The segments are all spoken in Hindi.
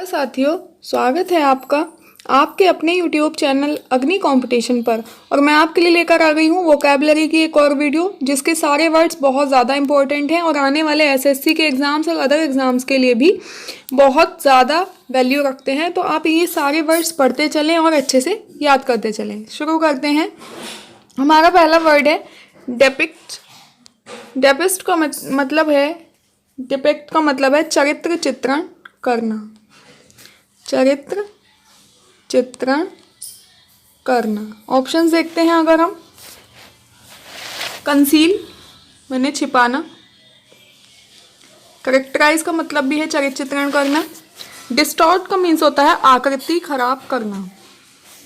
नमस्कार साथियों, स्वागत है आपका आपके अपने YouTube चैनल अग्नि कंपटीशन पर। और मैं आपके लिए लेकर आ गई हूँ वोकैबुलरी की एक और वीडियो जिसके सारे वर्ड्स बहुत ज़्यादा इंपॉर्टेंट हैं और आने वाले एसएससी के एग्ज़ाम्स और अदर एग्ज़ाम्स के लिए भी बहुत ज़्यादा वैल्यू रखते हैं। तो आप ये सारे वर्ड्स पढ़ते चलें और अच्छे से याद करते चलें। शुरू करते हैं। हमारा पहला वर्ड है डेपिक्ट। डेपिस्ट का मतलब है डिपेक्ट का मतलब है चरित्र चित्रण करना। चरित्र चित्रण करना। ऑप्शंस देखते हैं अगर हम। कंसील माने छिपाना। करेक्टराइज का मतलब भी है चरित्र चित्रण करना। डिस्टॉर्ट का मीन्स होता है आकृति खराब करना।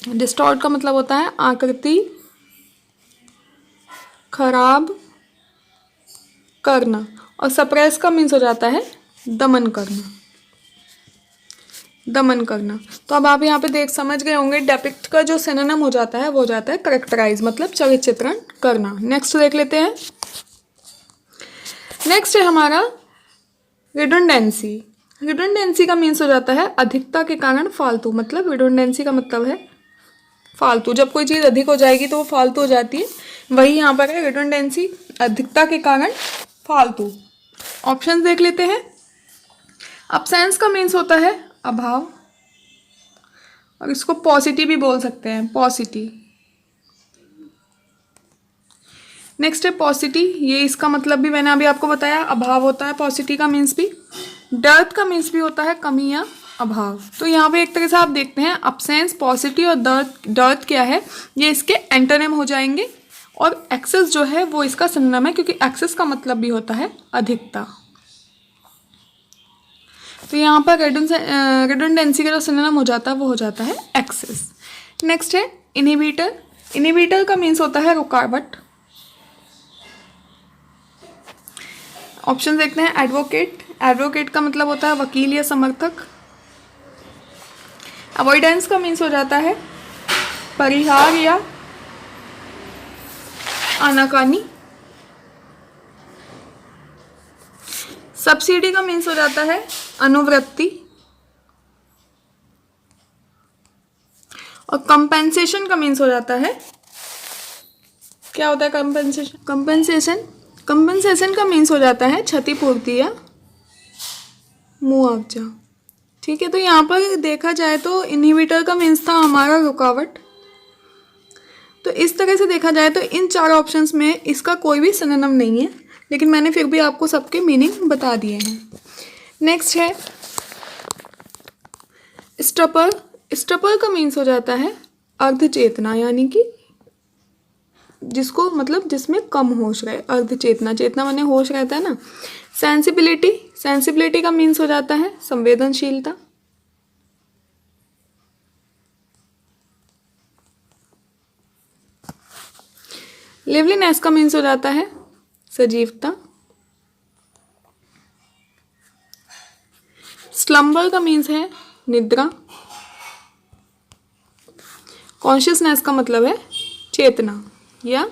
डिस्टॉर्ट का मतलब होता है आकृति खराब करना। और सप्रेस का मीन्स हो जाता है दमन करना। दमन करना। तो अब आप यहाँ पे समझ गए होंगे डेपिक्ट का जो सिनोनिम हो जाता है वो हो जाता है करेक्टराइज मतलब चरित्र चित्रण करना। नेक्स्ट देख लेते हैं। नेक्स्ट है हमारा रिडंडेंसी। रिडंडेंसी का मीन्स हो जाता है अधिकता के कारण फालतू। मतलब रिडंडेंसी का मतलब है फालतू। जब कोई चीज़ अधिक हो जाएगी तो वो फालतू हो जाती है, वही यहाँ पर है रिडंडेंसी, अधिकता के कारण फालतू। ऑप्शन देख लेते हैं। अब्सेंस का मीन्स होता है अभाव और इसको पॉजिटिव भी बोल सकते हैं, पॉजिटिव। नेक्स्ट है पॉजिटिव। ये इसका मतलब भी मैंने अभी आपको बताया, अभाव होता है पॉजिटिव का मीन्स भी। डर्थ का मीन्स भी होता है कमी या अभाव। तो यहाँ पे एक तरह से आप देखते हैं अब्सेंस, पॉजिटिव और डर्थ क्या है, ये इसके एंटोनिम हो जाएंगे। और एक्सेस जो है वो इसका सिनोनिम है, क्योंकि एक्सेस का मतलब भी होता है अधिकता। तो यहाँ पर रिडंडेंसी का जो सिनोनिम हो जाता है वो हो जाता है एक्सेस। नेक्स्ट है इनहिबिटर। इनहिबिटर का मीन्स होता है रुकावट। ऑप्शन देखते हैं। एडवोकेट। एडवोकेट का मतलब होता है वकील या समर्थक। अवॉइडेंस का मीन्स हो जाता है परिहार या आनाकानी। सब्सिडी का मीन्स हो जाता है अनुवृत्ति। और कंपेंसेशन का मीन्स हो जाता है, क्या होता है कंपेंसेशन? कंपेंसेशन का मीन्स हो जाता है क्षतिपूर्ति या मुआवजा। ठीक है, तो यहाँ पर देखा जाए तो इनहिबिटर का मीन्स था हमारा रुकावट। तो इस तरह से देखा जाए तो इन चार ऑप्शंस में इसका कोई भी सिनोनिम नहीं है, लेकिन मैंने फिर भी आपको सबके मीनिंग बता दिए हैं। नेक्स्ट है स्टपर। स्टपर का मीन्स हो जाता है अर्धचेतना, यानी कि जिसको मतलब जिसमें कम होश रहे। अर्धचेतना, चेतना माने होश रहता है ना। सेंसिबिलिटी। सेंसिबिलिटी का मीन्स हो जाता है संवेदनशीलता। लिवलीनेस का मीन्स हो जाता है सजीवता। स्लम्बर का मीन्स है निद्रा। कॉन्शियसनेस का मतलब है चेतना, या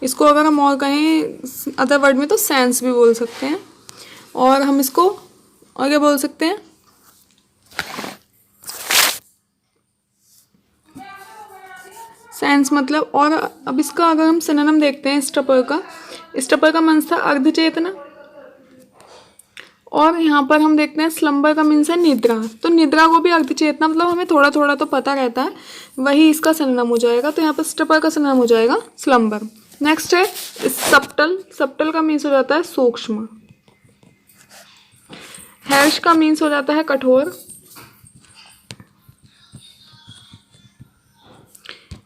इसको अगर हम और कहें अदर वर्ड में तो सेंस भी बोल सकते हैं। और हम इसको और क्या बोल सकते हैं? सेंस मतलब। और अब इसका अगर हम सिनोनिम देखते हैं स्टपर का मीन्स था अर्धचेतना। और यहाँ पर हम देखते हैं स्लम्बर का मीन्स है निद्रा। तो निद्रा को भी अर्धचेतना मतलब हमें थोड़ा थोड़ा तो पता रहता है, वही इसका सिनोनिम हो जाएगा। तो यहाँ पर स्टपर का सिनोनिम हो जाएगा स्लम्बर। नेक्स्ट है सब्टल। सब्टल का मीन्स हो जाता है सूक्ष्म। हैर्श का मीन्स हो जाता है कठोर।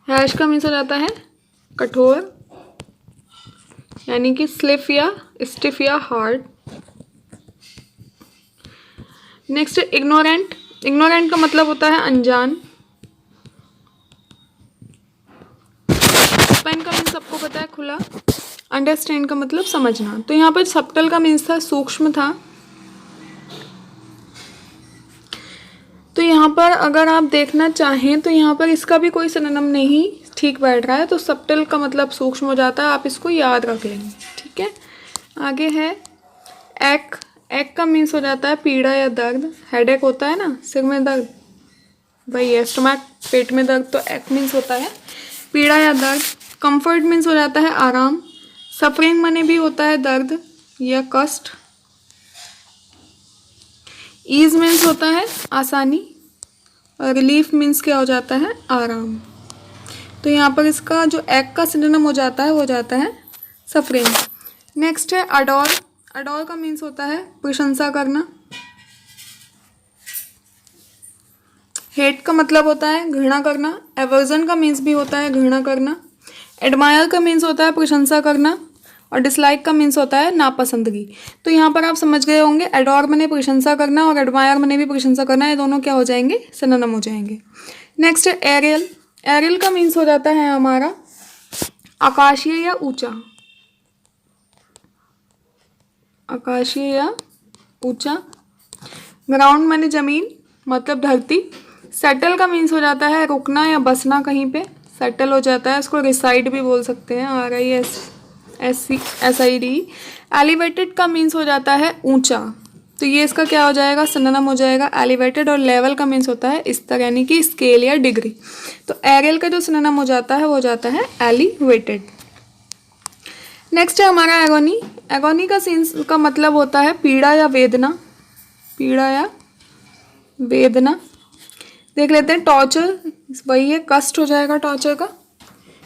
हैश का मीन्स हो जाता है कठोर, यानी कि स्लिफ या स्टिफ या हार्ड। Next ignorant. इग्नोरेंट का मतलब होता है अनजान। ओपन का मीन्स सबको पता है खुला। अंडरस्टैंड का मतलब समझना। तो यहाँ पर सब्टल का मीन्स था सूक्ष्म था। तो यहाँ पर अगर आप देखना चाहें तो यहाँ पर इसका भी कोई सिनोनिम नहीं ठीक बैठ रहा है, तो सब्टल का मतलब सूक्ष्म हो जाता है। आप इसको याद रख लेंगे, ठीक है। आगे है एक का मीन्स हो जाता है पीड़ा या दर्द, हेडेक होता है ना, सिर में दर्द, भाई स्टमक, पेट में दर्द, तो एक मीन्स होता है पीड़ा या दर्द। कंफर्ट मीन्स हो जाता है आराम। सफरिंग मने भी होता है दर्द या कष्ट। ईज मीन्स होता है आसानी, और रिलीफ मीन्स क्या हो जाता है, आराम। तो यहाँ पर इसका जो एक का सिनोनिम हो जाता है वो जाता है सफरिंग। नेक्स्ट है अडोर। अडोर का मीन्स होता है प्रशंसा करना। हेट का मतलब होता है घृणा करना। एवर्जन का मीन्स भी होता है घृणा करना। एडमायर का मीन्स होता है प्रशंसा करना, और डिसलाइक का मीन्स होता है नापसंदगी। तो यहाँ पर आप समझ गए होंगे, एडोर मने प्रशंसा करना और एडमायर मने भी प्रशंसा करना, ये दोनों क्या हो जाएंगे, सिनोनिम हो जाएंगे। नेक्स्ट है एरियल। एरियल का मीन्स हो जाता है हमारा आकाशीय या ऊंचा। आकाशीय या ऊंचा। ग्राउंड माने जमीन, मतलब धरती। सेटल का मीन्स हो जाता है रुकना या बसना कहीं पे, सेटल हो जाता है, इसको रिसाइड भी बोल सकते हैं, RISID। एलिवेटेड का मीन्स हो जाता है ऊंचा, तो ये इसका क्या हो जाएगा, सिनोनिम हो जाएगा एलिवेटेड। और लेवल का मीन्स होता है स्तर, यानी कि स्केल या डिग्री। तो एरियल का जो सिनोनिम हो जाता है वो जाता है एलिवेटेड। नेक्स्ट है हमारा एगोनी। एगोनी का मतलब होता है पीड़ा या वेदना। पीड़ा या वेदना। देख लेते हैं टॉर्चर, वही है कष्ट हो जाएगा, टॉर्चर का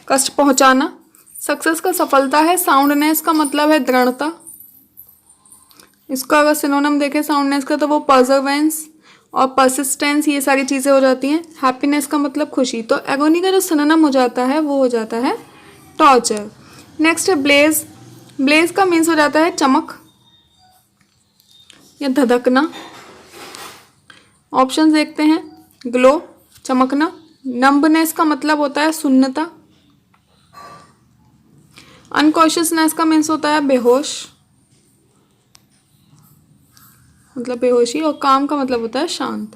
कष्ट पहुंचाना। सक्सेस का सफलता है। साउंडनेस का मतलब है दृढ़ता। इसका अगर सिनोनिम देखें साउंडनेस का तो वो परजर्वेंस और परसिस्टेंस, ये सारी चीज़ें हो जाती हैं। हैप्पीनेस का मतलब खुशी। तो एगोनी का जो सिनोनिम हो जाता है वो हो जाता है टॉर्चर। नेक्स्ट है ब्लेज। ब्लेज का मीन्स हो जाता है चमक या धधकना। ऑप्शन देखते हैं, ग्लो, चमकना। नंबनेस का मतलब होता है सुन्नता। अनकॉन्शियसनेस का मीन्स होता है बेहोश, मतलब बेहोशी। और काम का मतलब होता है शांत।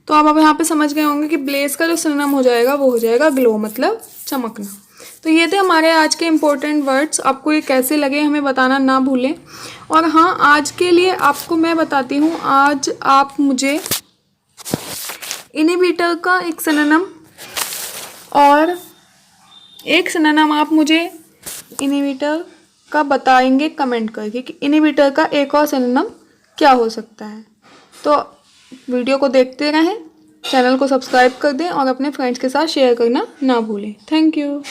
तो आप अब यहाँ पे समझ गए होंगे कि ब्लेज का जो सिनोनिम हो जाएगा वो हो जाएगा ग्लो, मतलब चमकना। तो ये थे हमारे आज के इम्पोर्टेंट वर्ड्स। आपको ये कैसे लगे हमें बताना ना भूलें। और हाँ, आज के लिए आपको मैं बताती हूँ, आज आप मुझे इनहिबिटर का एक सिनोनिम और एक सिनोनिम आप मुझे इनहिबिटर का बताएंगे कमेंट करके कि इनहिबिटर का एक और सिनोनिम क्या हो सकता है। तो वीडियो को देखते रहें, चैनल को सब्सक्राइब कर दें और अपने फ्रेंड्स के साथ शेयर करना ना भूलें। Thank you.